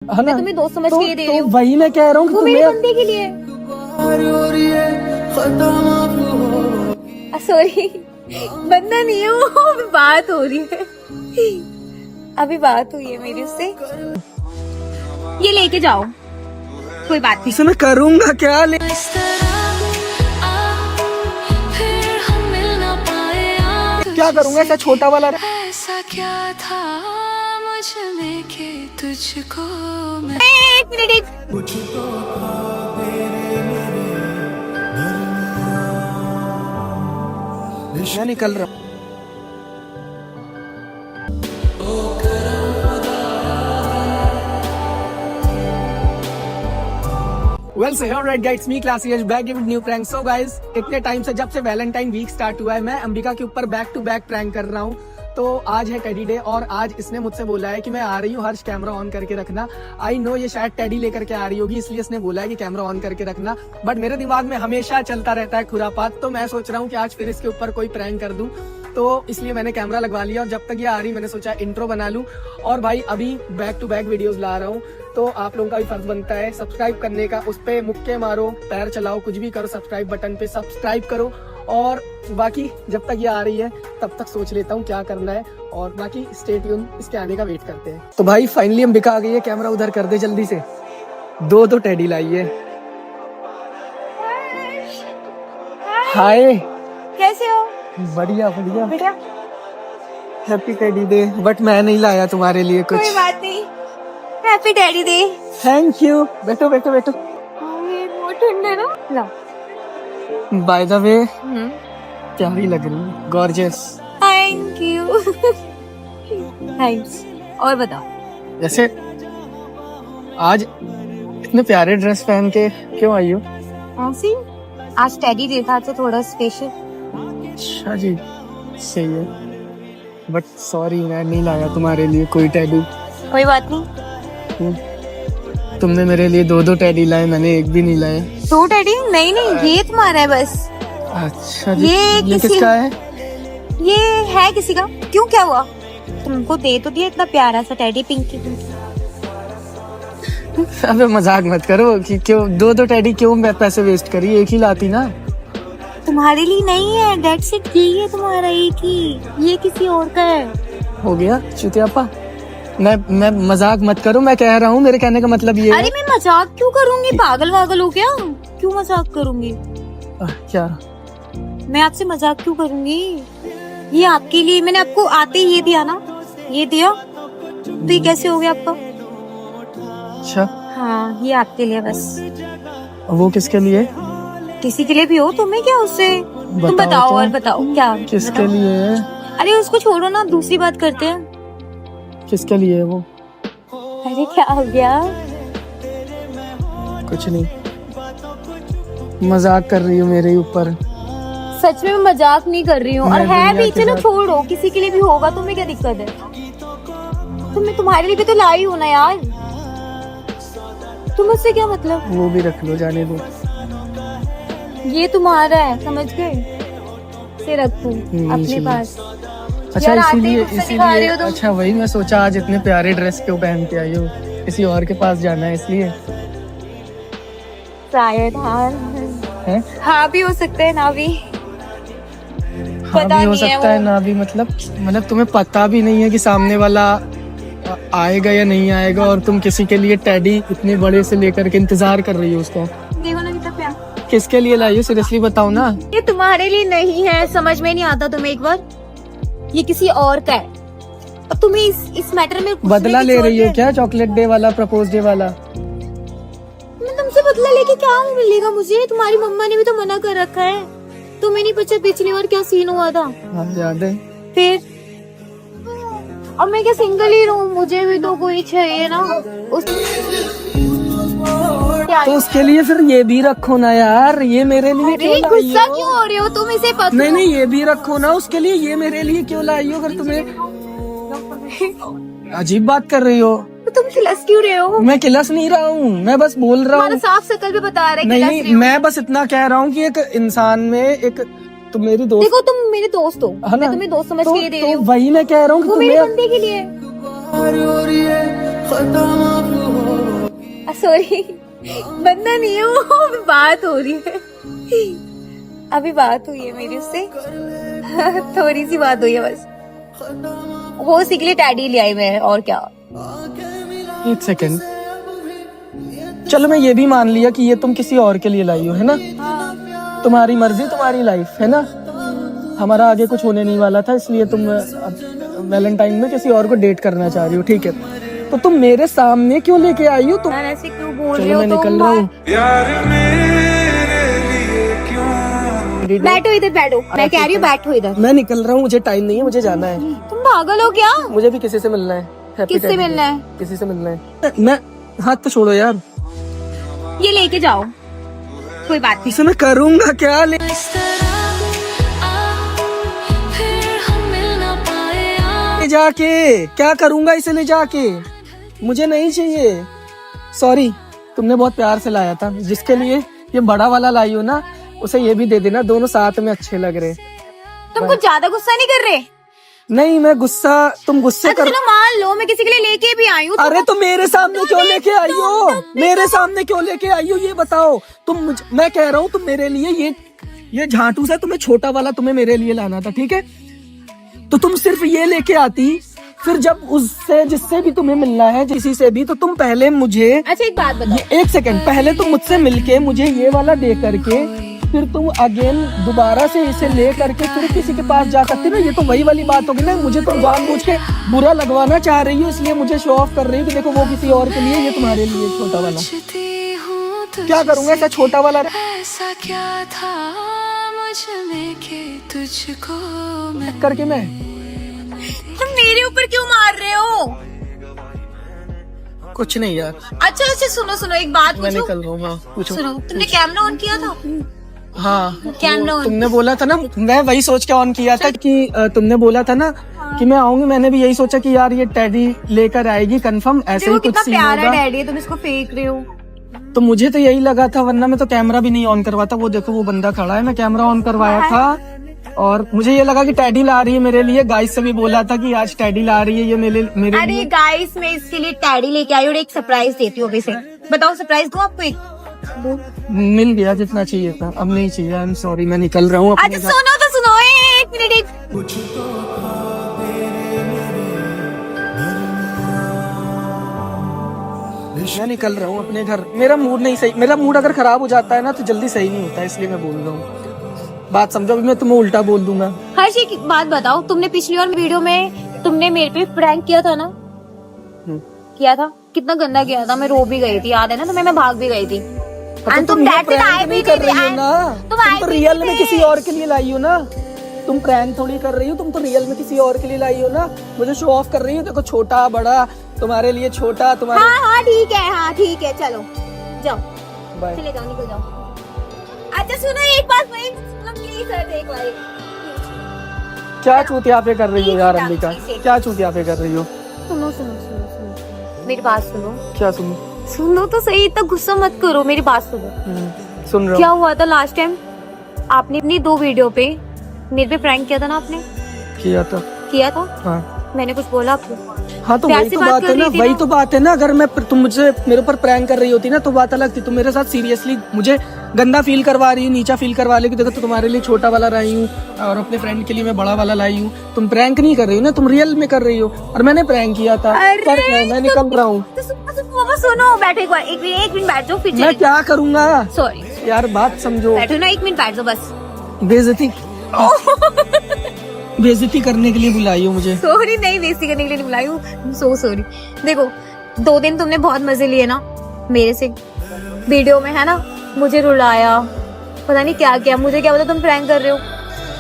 है मैं ना? तुम्हें दोस्त समझ के ये दे रही हूँ। वही मैं कह रहा हूँ कि वो मेरे तुम्हें बंदे के लिए। सॉरी, बंदा नहीं है वो, अभी बात हो रही है, अभी बात हुई है मेरी उससे। ये लेके जाओ, कोई बात नहीं। इसे मैं करूँगा क्या? क्या करूँगा? ऐसा छोटा वाला ऐसा क्या था मुझ में कि तुझको एक मिनट, मैं निकल रहा हूँ। Well, so here right guys, me Classy Yash back with new prank. So guys, इतने टाइम से जब से वैलेंटाइन वीक स्टार्ट हुआ है मैं अंबिका के ऊपर बैक टू बैक प्रैंक कर रहा हूँ। तो आज है टेडी डे और आज इसने मुझसे बोला है कि मैं आ रही हूँ हर्ष कैमरा ऑन करके रखना। आई नो ये शायद टेडी लेकर के आ रही होगी इसलिए इसने बोला है कि कैमरा ऑन करके रखना, बट मेरे दिमाग में हमेशा चलता रहता है खुरापात। तो मैं सोच रहा हूँ कि आज फिर इसके ऊपर कोई प्रैंक कर दूं, तो इसलिए मैंने कैमरा लगवा लिया और जब तक ये आ रही मैंने सोचा इंट्रो बना लूं। और भाई अभी बैक टू बैक वीडियोस ला रहा हूं, तो आप लोगों का भी फर्ज बनता है सब्सक्राइब करने का। उस पे मुक्के मारो, पैर चलाओ, कुछ भी करो, सब्सक्राइब बटन पे सब्सक्राइब करो। और बाकी जब तक ये आ रही है तब तक सोच लेता हूँ क्या करना है, और बाकी स्टे ट्यून, इसके आने का वेट करते हैं। तो भाई फाइनली अंबिका आ गई है, कैमरा उधर कर दे जल्दी से। दो टेडी लाई है। हाय, कैसे हो? बढ़िया बढ़िया। बेटा हैप्पी टेडी डे, बट मैं नहीं लाया तुम्हारे लिए कुछ। कोई बात नहीं, happy daddy day. Thank you. बैठो बैठो बैठो। ये बहुत ठंडा है ना। लो। बाय द वे प्यारी लग रही है, गॉर्जियस। Thank you. थैंक्स। और बताओ, वैसे आज इतने प्यारे ड्रेस पहन के क्यों आई हो? सी आज टेडी डे था तो थोड़ा स्पेशल। अच्छा जी, सही है, बट सॉरी मैं नहीं लाया तुम्हारे लिए कोई टेडी। कोई बात नहीं। तुमने मेरे लिए दो टेडी लाए, मैंने एक भी नहीं लाया। दो टेडी? नहीं नहीं, ये तुम्हारा है बस। अच्छा जी, ये किसका है? ये है किसी का। क्यों, क्या हुआ? तुमको दे तो दिया इतना प्यारा सा टेडी पिंकी। अबे मजाक मत करो कि क्यों दो टेडी, क्यों मैं पैसे वेस्ट करी, एक ही लाती ना। तुम्हारे लिए नहीं है, दैट्स इट, यही है तुम्हारा एक ही, ये किसी और का है। हो गया चुतियापा। मैं मजाक मत करो, मैं कह रहा हूँ, मेरे कहने का मतलब ये अरे मैं मजाक क्यों करूंगी, पागल वागल हो क्या? क्यों मजाक करूंगी? क्या? मैं आपसे मजाक क्यों करूंगी? ये आपके लिए, मैंने आपको आते ही ये दिया ना, ये दिया, तो ये कैसे हो गया आपका? अच्छा, हाँ ये आपके लिए बस। वो किसके लिए? किसी के लिए भी हो, तुम्हें क्या उससे? तुम बताओ तो। और बताओ क्या किसके बताओ? लिए है? अरे उसको छोड़ो ना, दूसरी बात करते हैं। किसके लिए है वो? अरे क्या हो गया? कुछ नहीं, मजाक कर रही हूँ मेरे ऊपर। सच में मैं मजाक नहीं कर रही हूँ, और मैं है दुनिया भी, के चलो साथ- छोड़ो, किसी के लिए भी होगा, तुम्हें क्या दिक्कत है? तुम्हें, तुम्हारे लिए भी तो लाई हूँ ना यार, तुम उससे क्या मतलब? वो भी रख लो, जाने दो। ये तुम्हारा है, समझ गए? से रखूं अपने इसीलिए। पास। अच्छा यार, आते ही इसीलिए गुस्सा दिखा रहे हो तुम। अच्छा वही मैं सोचा आज इतने प्यारे ड्रेस क्यों पहन के आई हो, किसी और के पास जाना है इसलिए? शायद हाँ, हैं? हाँ भी हो सकता है, ना भी हाँ पता भी हो नहीं है सकता है वो। ना भी, मतलब तुम्हें पता भी नहीं है कि सामने वाला आएगा या नहीं आएगा, और तुम किसी के लिए टेडी इतने बड़े से लेकर के इंतजार कर रही हो उसका। देखो ना कितना प्यार। किसके लिए लाई हो, सीरियसली बताओ ना। ये तुम्हारे लिए नहीं है, समझ में नहीं आता तुम्हें एक बार? ये किसी और का है, अब तुम्हें इस मैटर में घुसने बदला की ले जरूरत रही हो है? क्या? चॉकलेट डे वाला, प्रपोज डे वाला? मैं तुमसे बदला लेके क्या मिलेगा मुझे? तुम्हारी मम्मा ने भी तो मना कर रखा है। तुम्हें नहीं पता पिछली बार क्या सीन हुआ था? हाँ याद है। फिर अब मैं क्या सिंगल ही रहूं? मुझे भी तो कोई चाहिए ना तो उसके लिए फिर ये भी रखो ना यार, ये मेरे लिए क्यों अरे लाई गुस्सा हो? क्यों हो रहे हो तुम? इसे पता नहीं नहीं, ये भी रखो ना उसके लिए, ये मेरे लिए क्यों लाई हो? अगर तुम्हें अजीब बात कर रही हो। तो तुम खिलस क्यों रहे हो? मैं किलस नहीं रहा हूँ, मैं बस बोल रहा तुम्हारा हूँ। साफ शकल भी बता रहे नहीं खिलस नहीं, रहे हो। मैं बस इतना कह रहा हूँ कि एक इंसान में एक, तुम मेरी दोस्त देखो तुम मेरे दोस्त हो, है ना? मैं तुम्हें दोस्त समझ के ये दे रही तो हूँ। वही मैं कह रहा हूँ कि वो मेरे तुम्हें बंदे के लिए। सॉरी, बंदा नहीं हूँ, अभी बात हो रही है, अभी बात हुई है मेरी उससे, थोड़ी सी बात हुई है बस, वो उसी के लिए टैडी ले आई मैं, और क्या। एक सेकेंड, चलो मैं ये भी मान लिया कि ये तुम किसी और के लिए लाई हो, है ना? तुम्हारी मर्जी, तुम्हारी लाइफ, है ना? हमारा आगे कुछ होने नहीं वाला था, इसलिए तुम वैलेंटाइन में किसी और को डेट करना चाह रही हो, ठीक है? तो तुम मेरे सामने क्यों लेके आई हो? तुम यार ऐसे क्यों बोल रहे चलो हो मैं तुम? निकल रहा हूँ। बैठो इधर, बैठो, मैं कह रही हूँ बैठो इधर। मैं निकल रहा हूँ, मुझे टाइम नहीं है, मुझे जाना है। तुम पागल हो क्या? मुझे भी किसी से मिलना है। Happy किससे Daddy मिलना Day। है? किसी से मिलना है। मैं हाथ तो छोड़ो यार, ये लेके जाओ, कोई बात नहीं। इसे मैं करूँगा क्या? इस तरह आ, फिर हम मिल ना पाए आ। ले जाके क्या करूँगा इसे ले जाके? मुझे नहीं चाहिए, सॉरी। तुमने बहुत प्यार से लाया था, जिसके लिए ये बड़ा वाला लाई हो ना, उसे ये भी दे देना, दोनों साथ में अच्छे लग रहे। तुम कुछ ज्यादा गुस्सा नहीं कर रहे? नहीं मैं गुस्सा, तुम गुस्से अच्छा कर। चलो मान लो मैं किसी के लिए लेके भी आई हूँ। अरे तो मेरे सामने क्यों लेके आई हो? मेरे सामने क्यों लेके आई हो ये बताओ तुम। मैं कह रहा हूँ तुम मेरे लिए ये झाटू सा तुम्हें छोटा वाला तुम्हें मेरे लिए लाना था, ठीक है? तो तुम सिर्फ ये लेके आती, फिर जब उससे जिससे भी तुम्हें मिलना है, किसी से भी, तो तुम पहले मुझे, अच्छा एक बात बताओ, एक सेकंड, पहले तुम मुझसे मिलके मुझे ये वाला दे करके, फिर तुम अगेन दोबारा से इसे ले करके फिर किसी के पास जा सकती ना। ये तो वही वाली बात होगी ना, मुझे तो जानबूझ के बुरा लगवाना चाह रही हो, इसलिए मुझे शो ऑफ कर रही हो कि देखो वो किसी और के लिए, ये तुम्हारे लिए छोटा वाला। पूछती हूँ तुझसे, क्या करूंगा ऐसा छोटा वाला? ऐसा क्या था मुझ में कि तुझको मैं करके मैं तुम मेरे ऊपर क्यों मार रहे हो? कुछ नहीं यार, अच्छा अच्छा सुनो सुनो, एक बात मैं पूछूं? निकल रहा हूँ। हाँ पूछो। सुनो, तुमने कैमरा ऑन किया था? हाँ कैमरा ऑन। तुमने बोला था ना, मैं वही सोच के ऑन किया था कि तुमने बोला था ना कि मैं आऊंगी। मैंने भी यही सोचा कि यार ये टैडी लेकर आएगी कंफर्म, ऐसे ही देखो कुछ कितना सीन प्यारा होगा। डैडी है, तुम इसको फेंक रहे हो। तो मुझे तो यही लगा था, वरना मैं तो कैमरा भी नहीं ऑन करवाता। वो देखो वो बंदा खड़ा है, मैं कैमरा ऑन करवाया था और मुझे ये लगा कि टैडी ला रही है मेरे लिए। गाइस से भी बोला था कि आज टैडी ला रही है ये मेरे अरे लिए। गाइस मैं इसके लिए टैडी लेके आई और एक सरप्राइज देती हूँ अभी से। बताओ सरप्राइज दूँ आपको एक? मिल गया जितना चाहिए था, अब नहीं चाहिए। आई एम सॉरी, मैं निकल रहा हूँ अपने अच्छा घर। सुनो तो सुनो, एक मिनट एक। मैं निकल रहा हूँ अपने घर। मेरा मूड नहीं सही, मेरा मूड अगर खराब हो जाता है ना तो जल्दी सही नहीं होता है, इसलिए मैं बोल रहा हूँ। बात समझो, अभी मैं तुम्हें उल्टा बोल दूंगा। हर्ष एक बात बताओ, तुमने पिछली और वीडियो में तुमने मेरे पे प्रैंक किया था ना? किया था, कितना गंदा किया था, मैं रो भी गई थी, याद है ना तुम्हें? मैं भाग भी गई थी। तो तुम ये प्रैंक नहीं कर रही हो ना, तुम तो रियल में किसी और के लिए लाई हो ना। तुम प्रैंक थोड़ी कर रही हो, तुम तो रियल में किसी और के लिए लाई हो ना। मुझे शो ऑफ कर रही हो, देखो छोटा बड़ा, तुम्हारे लिए छोटा, तुम्हारे। हाँ हाँ ठीक है, हाँ ठीक है, चलो जाओ, बाय। चले जाओ, निकल जाओ। अच्छा सुनो एक बात, प्लीज सर एक बार। क्या चूतिया पे कर रही हो यार Please, अंबिका, please। क्या चूतिया पे कर रही हो? सुनो सुनो सुनो सुनो, मेरी बात सुनो। क्या सुन सुनो तो सही, इतना गुस्सा मत करो, मेरी बात सुनो। सुन रहा क्या हूँ। हुआ था लास्ट टाइम? आपने अपनी 2 वीडियो पे मेरे पे प्रैंक किया था ना आपने? किया था? हाँ मैंने कुछ बोला आपको? हाँ तो प्यार वही से तो बात बात कर है ना, रही थी वही ना? तो बात है ना। अगर मैं तुम मुझे मेरे ऊपर प्रैंक कर रही होती ना तो बात अलग थी। तुम मेरे साथ सीरियसली मुझे गंदा फील करवा रही हो, नीचा फील करवा रही हो। देखो तो तुम्हारे लिए छोटा वाला लाई हूँ और अपने फ्रेंड के लिए मैं बड़ा वाला लाई हूँ। तुम प्रैंक नहीं कर रही हो ना, तुम रियल में कर रही हो। और मैंने प्रैंक किया था। मैं निकल रहा हूँ। तो सुनो, बैठो एक बार, एक मिनट बैठ जाओ, फिर मैं क्या करूँगा सॉरी यार, बात समझो। बैठो ना, 1 मिनट बैठ जाओ बस। बेइज्जती बेइज्जती करने के लिए बुलाई हो मुझे। सॉरी नहीं, बेइज्जती करने के लिए नहीं बुलाई हूँ, सो सॉरी। देखो 2 दिन तुमने बहुत मजे लिए ना मेरे से वीडियो में, है ना? मुझे रुलाया, पता नहीं क्या क्या, मुझे क्या पता तुम प्रैंक कर रहे हो।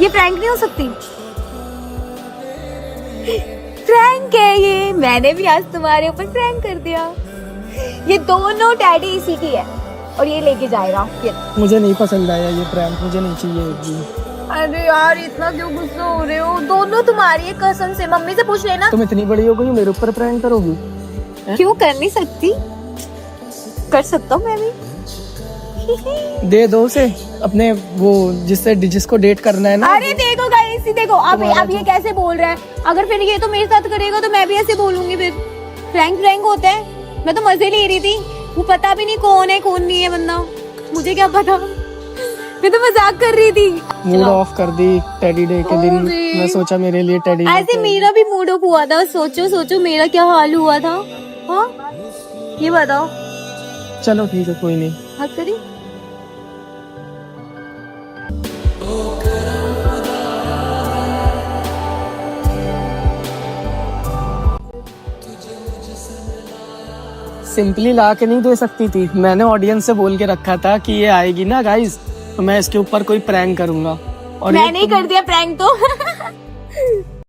ये प्रैंक नहीं हो सकती, प्रैंक है ये। मैंने भी आज तुम्हारे ऊपर प्रैंक कर दिया। ये दोनों डैडी इसी की है और ये लेके जाएगा ये। मुझे नहीं पसंद आया ये प्रैंक, मुझे नहीं चाहिए एक भी। अरे यार इतना क्यों गुस्सा हो रहे हो? दोनों तुम्हारी है कसम से, मम्मी से पूछ लेना। तुम इतनी बड़ी हो गई हो, मेरे ऊपर प्रैंक करोगी? क्यों कर नहीं सकती? कर सकता हूँ मैं भी। दे दो उसे अपने वो जिसको डेट करना है ना। अरे देखो गाइस, देखो अब ये कैसे बोल रहा है। अगर फिर ये तो मेरे साथ करेगा तो मैं भी ऐसे बोलूंगी। फिर प्रैंक होता है, मैं तो मजे ले रही थी। वो पता भी नहीं कौन है कौन नहीं है बंदा, मुझे क्या पता, मैं तो मजाक कर रही थी। मूड ऑफ कर दी टेडी डे के दिन। अरे। मैं सोचा मेरे लिए टेडी ऐसे मेरा भी मूड ऑफ हुआ था, सोचो सोचो मेरा क्या हाल हुआ था। हाँ ये बताओ। चलो ठीक है, कोई नहीं। हद करी। सिंपली ला के नहीं दे सकती थी? मैंने ऑडियंस से बोल के रखा था कि ये आएगी ना गाइस, तो मैं इसके ऊपर कोई प्रैंक करूंगा। और मैंने ही कर दिया प्रैंक तो।